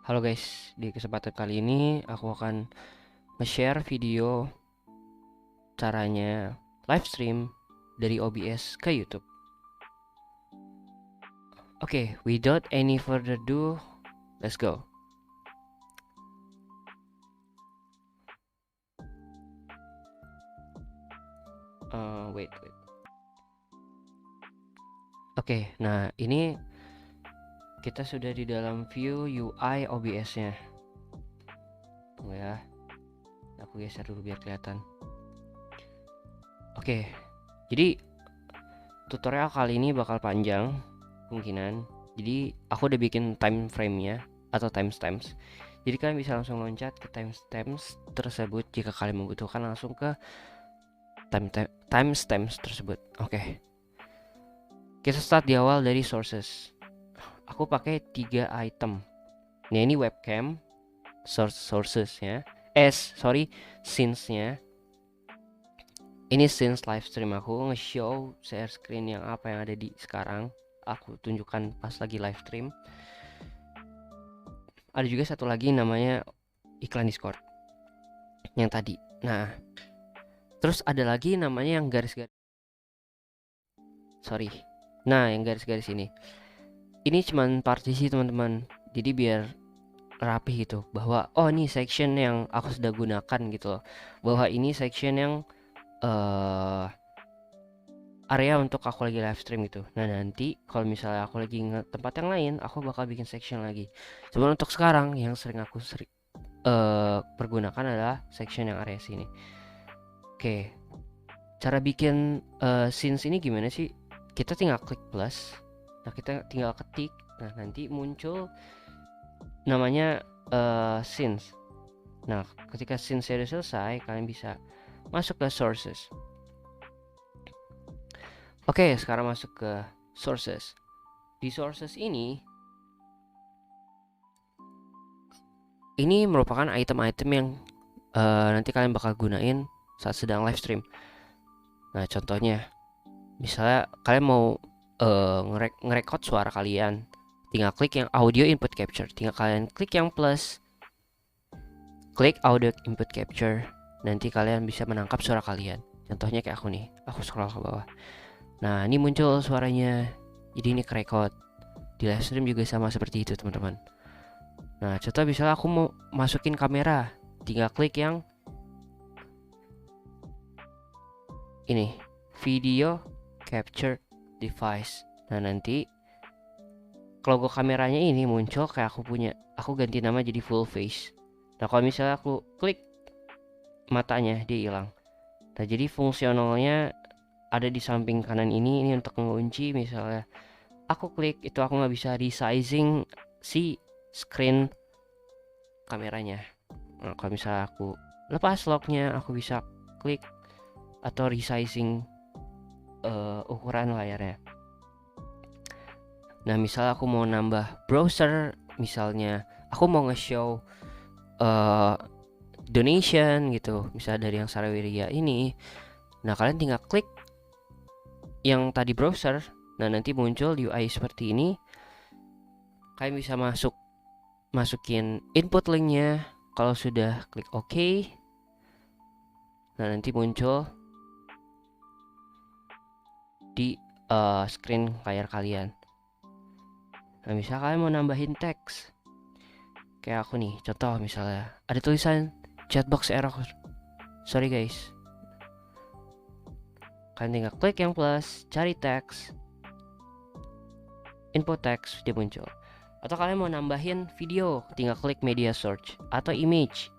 Halo guys, di kesempatan kali ini aku akan nge-share video caranya live stream dari OBS ke YouTube. Oke, without any further ado, let's go. Wait. Oke, nah ini kita sudah di dalam view UI OBS-nya. Tunggu ya, aku geser dulu biar kelihatan. Oke, jadi tutorial kali ini bakal panjang kemungkinan. Jadi aku udah bikin time frame-nya atau timestamps. Jadi kalian bisa langsung loncat ke timestamps tersebut jika kalian membutuhkan langsung ke timestamps tersebut. Oke. Kita start di awal dari sources. Aku pakai 3 item. Nah, ini webcam, sources-nya. Scenes-nya. Ini scenes live stream aku nge-show share screen yang apa yang ada di sekarang. Aku tunjukkan pas lagi live stream. Ada juga satu lagi namanya iklan Discord yang tadi. Nah, terus ada lagi namanya yang garis-garis. Sorry. Nah, yang garis-garis ini. Ini cuman partisi teman-teman. Jadi biar rapi gitu. Bahwa oh ini section yang aku sudah gunakan gitu loh. Bahwa ini section yang area untuk aku lagi live stream gitu. Nah nanti kalau misalnya aku lagi tempat yang lain, aku bakal bikin section lagi. Cuman untuk sekarang yang sering aku pergunakan adalah section yang area sini. Oke, cara bikin scenes ini gimana sih? Kita tinggal klik plus. Nah kita tinggal ketik. Nah nanti muncul namanya scenes. Nah ketika scenes sudah selesai, kalian bisa masuk ke sources. Oke, sekarang masuk ke sources. Di sources ini merupakan item-item yang nanti kalian bakal gunain saat sedang live stream. Nah, contohnya, misalnya kalian mau ngerekod suara kalian, tinggal klik yang audio input capture. Tinggal kalian klik yang plus, klik audio input capture. Nanti kalian bisa menangkap suara kalian. Contohnya kayak aku nih, aku scroll ke bawah. Nah, ini muncul suaranya. Jadi ini kerekod. Di live stream juga sama seperti itu, teman-teman. Nah, contoh misalnya aku mau masukin kamera, tinggal klik yang ini, video capture device. Nah, nanti logo kameranya ini muncul kayak aku ganti nama jadi full face. Nah, kalau misalnya aku klik matanya, dia hilang. Nah, jadi fungsionalnya ada di samping kanan ini untuk mengunci. Misalnya aku klik itu, aku nggak bisa resizing si screen kameranya. Nah, kalau misalnya aku lepas locknya, aku bisa klik atau resizing ukuran layarnya. Nah, misalnya aku mau nambah browser, misalnya aku mau nge-show donation gitu, misalnya dari yang Sarawiriya ini. Nah, kalian tinggal klik yang tadi browser. Nah, nanti muncul UI seperti ini. Kalian bisa masukin input linknya. Kalau sudah klik OK, nah nanti muncul di screen layar kalian. Nah, misalnya kalian mau nambahin teks, kayak aku nih, contoh misalnya ada tulisan chatbox error. Sorry guys. Kalian tinggal klik yang plus, cari teks, input teks, dia muncul. Atau kalian mau nambahin video, tinggal klik media search. Atau image,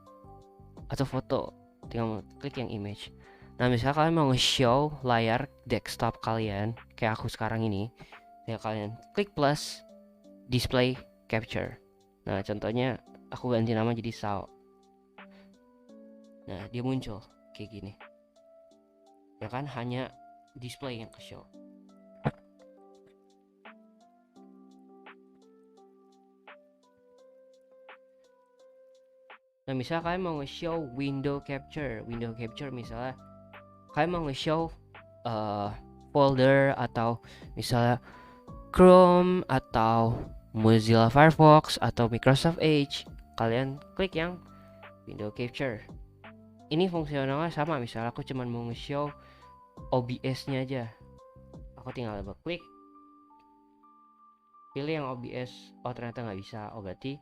atau foto, tinggal klik yang image. Nah, misalnya kalian mau nge-show layar desktop kalian, kayak aku sekarang ini, ya kalian klik plus, display capture. Nah, contohnya aku ganti nama jadi Sao. Nah, dia muncul kayak gini. Ya kan, hanya display yang ke show. Nah, misalnya kalian mau nge-show window capture misalnya kalian mau nge-show folder atau misalnya Chrome atau Mozilla Firefox atau Microsoft Edge, kalian klik yang window capture. Ini fungsionalnya sama, misalnya aku cuma mau nge-show OBS-nya aja. Aku tinggal klik, pilih yang OBS. Oh ternyata nggak bisa. Oh berarti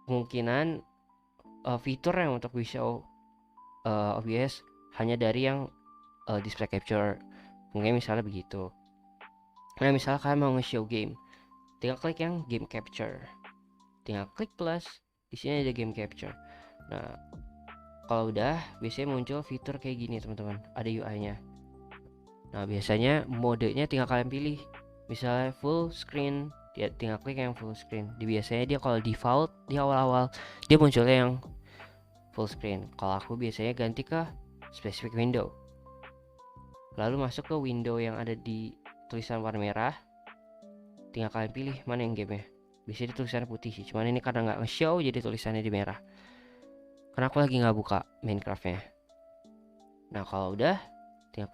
kemungkinan fitur yang untuk bisa OBS hanya dari yang display capture. Mungkin misalnya begitu. Nah misalnya kalian mau nge-show game, tinggal klik yang game capture, tinggal klik plus, di sini ada game capture. Nah kalau udah, biasanya muncul fitur kayak gini teman-teman, ada UI-nya. Nah biasanya modenya tinggal kalian pilih, misalnya full screen, dia tinggal klik yang full screen. Biasanya dia kalau default di awal-awal dia munculnya yang full screen. Kalau aku biasanya ganti ke specific window, lalu masuk ke window yang ada di tulisan warna merah, tinggal kalian pilih mana yang gamenya. Biasanya tulisannya putih sih, cuman ini karena nggak nge-show jadi tulisannya di merah, karena aku lagi nggak buka Minecraftnya. Nah kalau udah, tinggal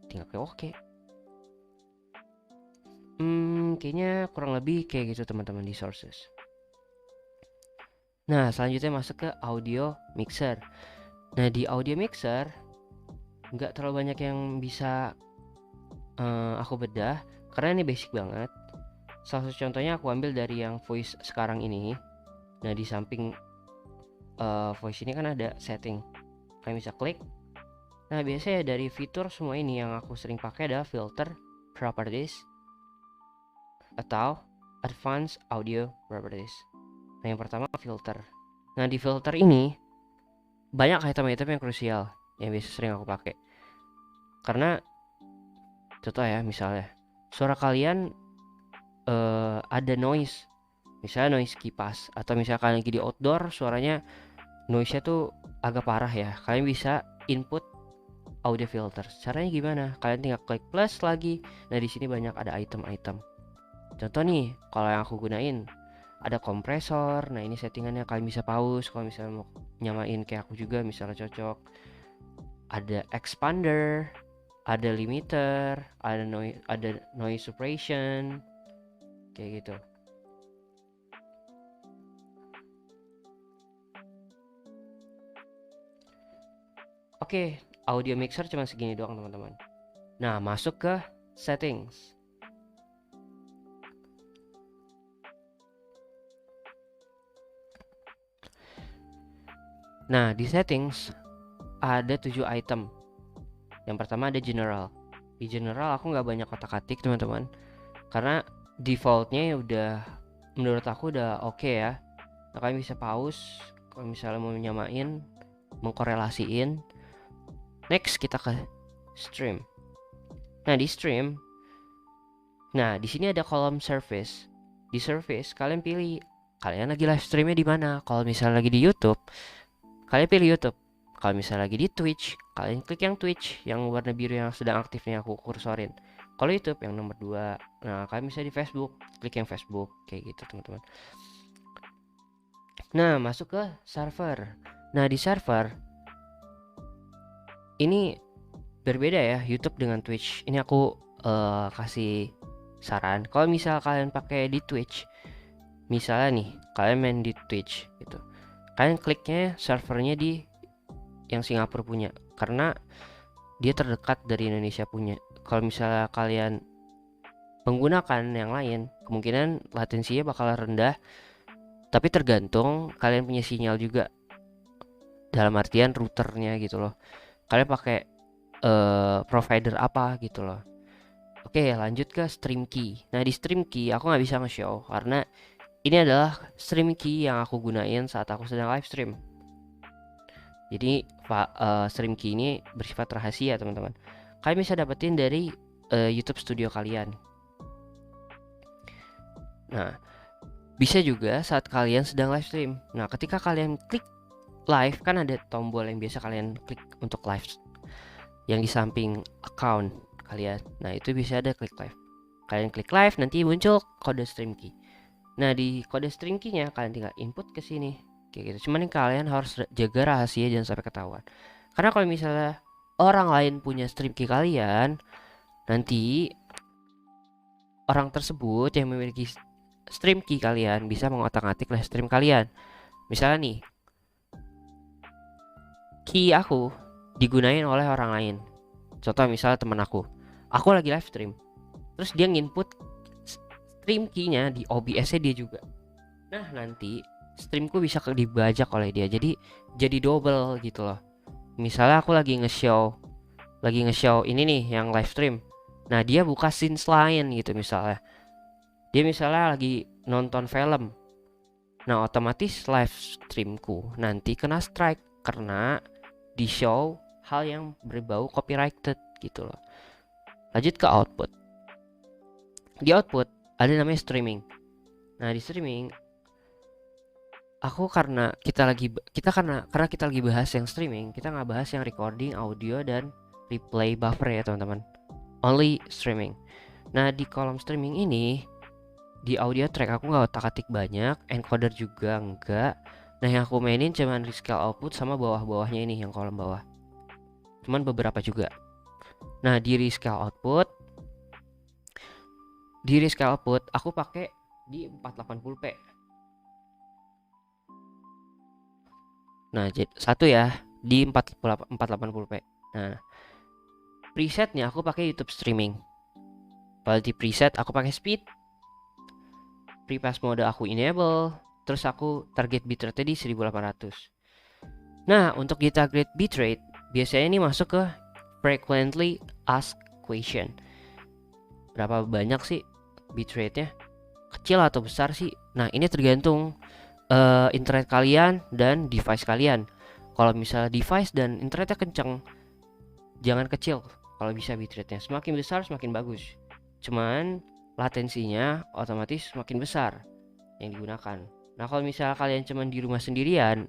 klik oke. Kayaknya kurang lebih kayak gitu teman-teman di sources. Nah selanjutnya masuk ke audio mixer. Nah di audio mixer nggak terlalu banyak yang bisa aku bedah karena ini basic banget. Salah satu contohnya aku ambil dari yang voice sekarang ini. Nah di samping voice ini kan ada setting, kalian bisa klik. Nah biasanya dari fitur semua ini yang aku sering pakai adalah filter, properties, atau advanced audio properties. Nah yang pertama filter. Nah di filter ini banyak item-item yang krusial yang biasa sering aku pakai. Karena contoh ya, misalnya suara kalian ada noise, misalnya noise kipas, atau misalnya kalian lagi di outdoor suaranya noise-nya tuh agak parah ya, kalian bisa input audio filter. Caranya gimana? Kalian tinggal klik plus lagi. Nah di sini banyak ada item-item. Contoh nih, kalau yang aku gunain ada kompresor. Nah ini settingannya, kalian bisa pause kalau misalnya mau nyamain kayak aku juga misalnya cocok. Ada expander, ada limiter, ada noise suppression, kayak gitu. Oke, audio mixer cuma segini doang teman-teman. Nah masuk ke settings. Nah di settings ada 7 item. Yang pertama ada general. Di general aku nggak banyak otak-atik teman-teman, karena defaultnya udah menurut aku udah oke ya. Nah, kalian bisa pause kalau misalnya mau nyamain, mengkorelasiin. Next kita ke stream. Nah di stream, nah di sini ada kolom service. Di service kalian pilih kalian lagi live streamnya di mana. Kalau misalnya lagi di YouTube, kalian pilih YouTube. Kalau misalnya lagi di Twitch, kalian klik yang Twitch yang warna biru yang sedang aktifnya aku kursorin. Kalau YouTube yang nomor 2. Nah kalian bisa di Facebook, klik yang Facebook, kayak gitu teman-teman. Nah masuk ke server. Nah di server ini berbeda ya YouTube dengan Twitch. Ini aku kasih saran. Kalau misal kalian pakai di Twitch, misalnya nih kalian main di Twitch gitu, kalian kliknya servernya di yang Singapura punya, karena dia terdekat dari Indonesia punya. Kalau misalnya kalian menggunakan yang lain, kemungkinan latensinya bakal rendah, tapi tergantung kalian punya sinyal juga, dalam artian routernya gitu loh. Kalian pakai provider apa gitu loh. Oke lanjut ke stream key. Nah di stream key aku nggak bisa nge-show karena ini adalah stream key yang aku gunain saat aku sedang live stream. Jadi stream key ini bersifat rahasia teman-teman. Kalian bisa dapetin dari YouTube Studio kalian. Nah, bisa juga saat kalian sedang live stream. Nah, ketika kalian klik live kan ada tombol yang biasa kalian klik untuk live yang di samping account kalian. Nah, itu bisa ada klik live. Kalian klik live nanti muncul kode stream key. Nah, di kode stream key-nya kalian tinggal input ke sini. Kayak gitu. Cuman kalian harus jaga rahasia, jangan sampai ketahuan. Karena kalau misalnya orang lain punya stream key kalian, nanti orang tersebut yang memiliki stream key kalian bisa mengotak-atik live stream kalian. Misalnya nih, key aku digunain oleh orang lain. Contoh misalnya teman aku lagi live stream, terus dia nginput stream key-nya di OBS-nya dia juga. Nah nanti streamku bisa dibajak oleh dia, jadi double gitu loh. Misalnya aku lagi nge-show ini nih yang live stream. Nah dia buka scenes lain gitu misalnya. Dia misalnya lagi nonton film. Nah otomatis live streamku nanti kena strike karena di show hal yang berbau copyrighted gitu loh. Lanjut ke output. Di output ada namanya streaming. Nah di streaming karena kita lagi bahas yang streaming, kita nggak bahas yang recording audio dan replay buffer ya teman-teman. Only streaming. Nah di kolom streaming ini, di audio track aku nggak otak-atik banyak, encoder juga enggak. Nah yang aku mainin cuman rescale output sama bawah-bawahnya ini yang kolom bawah. Cuman beberapa juga. Nah di rescale output aku pakai di 480p. Nah, satu ya di 480p. Nah, presetnya aku pakai YouTube streaming. Kalau di preset aku pakai speed, prepass mode aku enable, terus aku target bitrate di 1800. Nah, untuk di target bitrate biasanya ini masuk ke frequently asked question. Berapa banyak sih bitrate-nya? Kecil atau besar sih? Nah, ini tergantung internet kalian dan device kalian. Kalau misalnya device dan internetnya kenceng, jangan kecil. Kalau bisa bitrate-nya semakin besar semakin bagus. Cuman latensinya otomatis semakin besar yang digunakan. Nah kalau misalnya kalian cuman di rumah sendirian,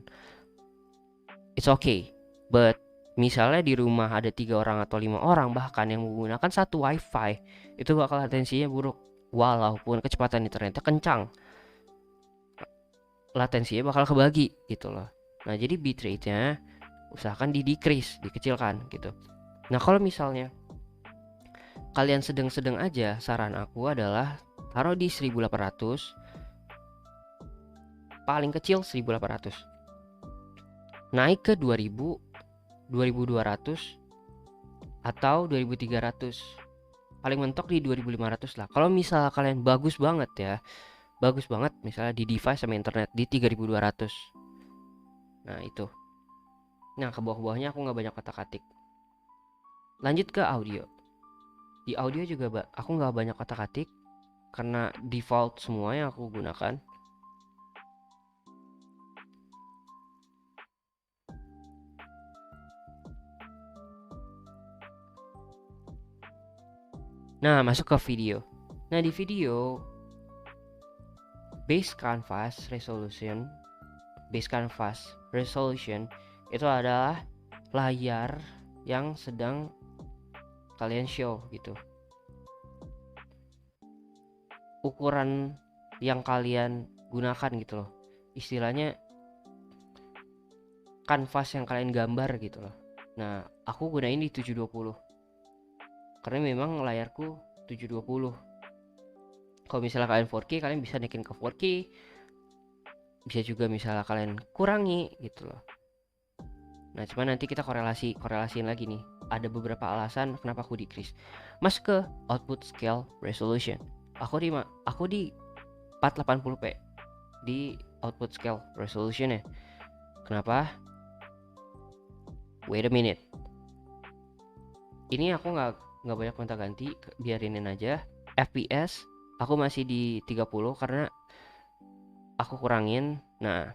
it's okay. But misalnya di rumah ada 3 orang atau 5 orang bahkan yang menggunakan satu wifi, itu bakal latensinya buruk. Walaupun kecepatan internetnya kencang, latensinya bakal kebagi gitu loh. Nah jadi bitrate-nya usahakan decrease, dikecilkan gitu. Nah kalau misalnya kalian sedang-sedang aja, saran aku adalah taruh di 1800, paling kecil 1800, naik ke 2000, 2200 atau 2300, paling mentok di 2500 lah. Kalau misalnya kalian bagus banget misalnya di device sama internet di 3200. Nah itu. Nah ke bawah-bawahnya aku nggak banyak otak-atik. Lanjut ke audio. Di audio juga aku nggak banyak otak-atik karena default semua yang aku gunakan. Nah masuk ke video. Nah di video base canvas resolution itu adalah layar yang sedang kalian show gitu. Ukuran yang kalian gunakan gitu loh. Istilahnya kanvas yang kalian gambar gitu loh. Nah, aku gunain di 720. Karena memang layarku 720. Kalau misalnya kalian 4K, kalian bisa naikin ke 4K. Bisa juga misalnya kalian kurangi gitu loh. Nah, cuman nanti kita korelasiin lagi nih. Ada beberapa alasan kenapa aku decrease. Masuk ke output scale resolution. Aku di 480p di output scale resolution ya. Kenapa? Wait a minute. Ini aku nggak banyak gonta-ganti, biarinin aja. FPS aku masih di 30 karena aku kurangin. Nah,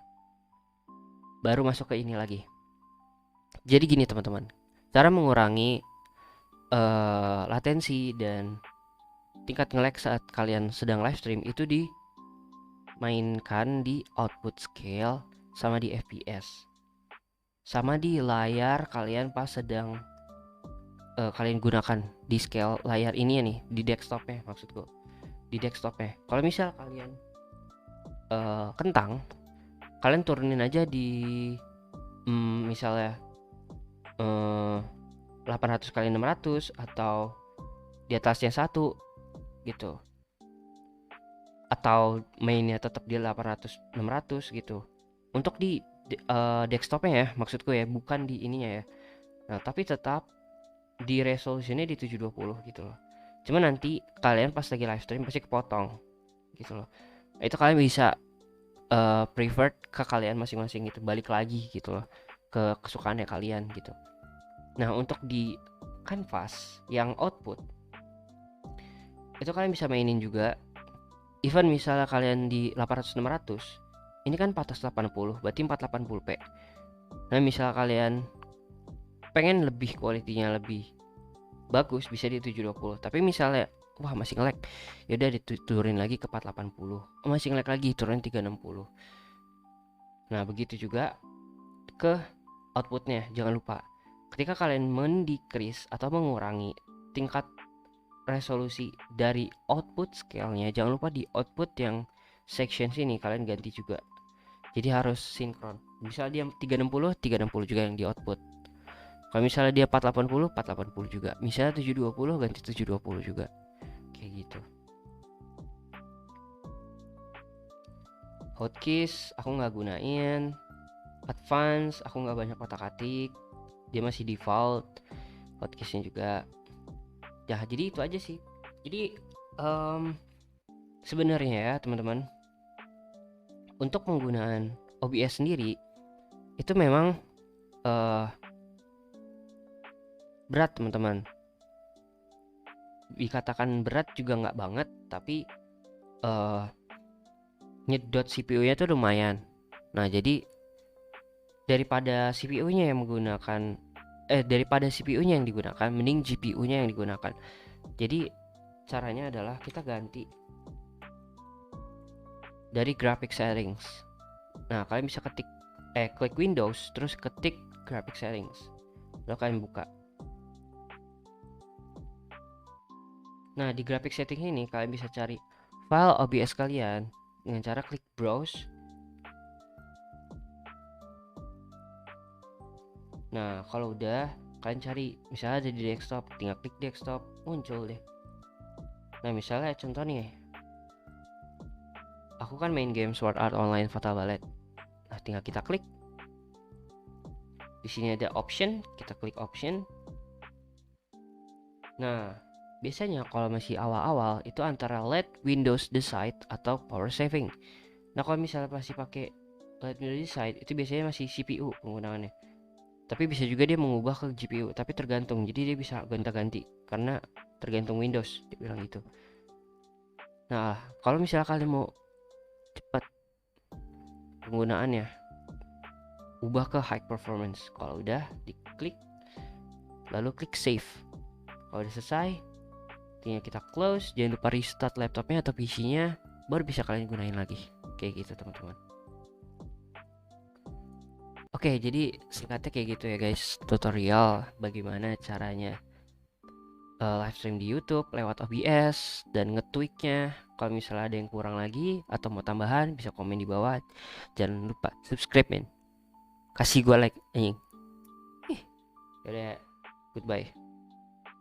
baru masuk ke ini lagi. Jadi gini teman-teman, cara mengurangi latensi dan tingkat nge-lag saat kalian sedang live stream itu dimainkan di output scale sama di FPS sama di layar kalian pas sedang kalian gunakan di scale layar ini ya nih, di desktopnya maksudku, di desktopnya. Kalau misal kalian kentang, kalian turunin aja di misalnya 800 kali 600 atau di atasnya 1 gitu. atau mainnya tetap di 800 600 gitu. Untuk desktopnya ya, maksudku ya, bukan di ininya ya. Nah, tapi tetap di resolusinya di 720 gitu loh. Cuma nanti kalian pas lagi live stream pasti kepotong gitu loh. Itu kalian bisa preferred ke kalian masing-masing gitu, balik lagi gitu loh ke kesukaannya kalian gitu. Nah, untuk di canvas yang output itu kalian bisa mainin juga. Even misalnya kalian di 800 600, ini kan 480, berarti 480p. Nah, misal kalian pengen lebih kualitinya lebih bagus, bisa di 720. Tapi misalnya wah masih nge-lag, yaudah diturunin lagi ke 480. Masih nge-lag lagi, turunin 360. Nah, begitu juga ke outputnya. Jangan lupa, ketika kalian mendecrease atau mengurangi tingkat resolusi dari output scale-nya, jangan lupa di output yang section sini kalian ganti juga. Jadi harus sinkron. Misal dia 360, 360 juga yang di output. Kalau misalnya dia 480, 480 juga. Misalnya 720, ganti 720 juga. Kayak gitu. Hotkeys aku nggak gunain. Advance aku nggak banyak otak-atik. Dia masih default. Hotkeysnya juga. Ya, jadi itu aja sih. Jadi sebenarnya ya teman-teman, untuk penggunaan OBS sendiri itu memang berat teman-teman. Dikatakan berat juga nggak banget, tapi nyedot CPU-nya tuh lumayan. Nah, jadi daripada CPU-nya yang menggunakan daripada CPU-nya yang digunakan, mending GPU-nya yang digunakan. Jadi caranya adalah kita ganti dari graphic settings. Nah, kalian bisa klik Windows terus ketik graphic settings. Lalu kalian buka. Nah, di graphic setting ini kalian bisa cari file OBS kalian dengan cara klik browse. Nah, kalau udah kalian cari, misalnya ada di desktop, tinggal klik desktop, muncul deh. Nah, misalnya contoh nih, aku kan main game Sword Art Online Fatal Ballet. Nah, tinggal kita klik. Di sini ada option, kita klik option. Nah, biasanya kalau masih awal-awal itu antara let Windows decide atau power saving. Nah, kalau misalnya masih pakai let Windows decide, itu biasanya masih CPU penggunaannya. Tapi bisa juga dia mengubah ke GPU, tapi tergantung. Jadi dia bisa gonta-ganti karena tergantung Windows, dia bilang gitu. Nah, kalau misalnya kalian mau cepat penggunaannya, ubah ke high performance. Kalau udah diklik, lalu klik save. Kalau udah selesai, tinggal kita close. Jangan lupa restart laptopnya atau PC-nya, baru bisa kalian gunain lagi. Kayak gitu teman-teman. Oke, jadi singkatnya kayak gitu ya guys, tutorial bagaimana caranya live stream di YouTube lewat OBS dan nge-tweaknya. Kalau misalnya ada yang kurang lagi atau mau tambahan, bisa komen di bawah. Jangan lupa subscribe men, kasih gua like anjing. Yaudah, goodbye.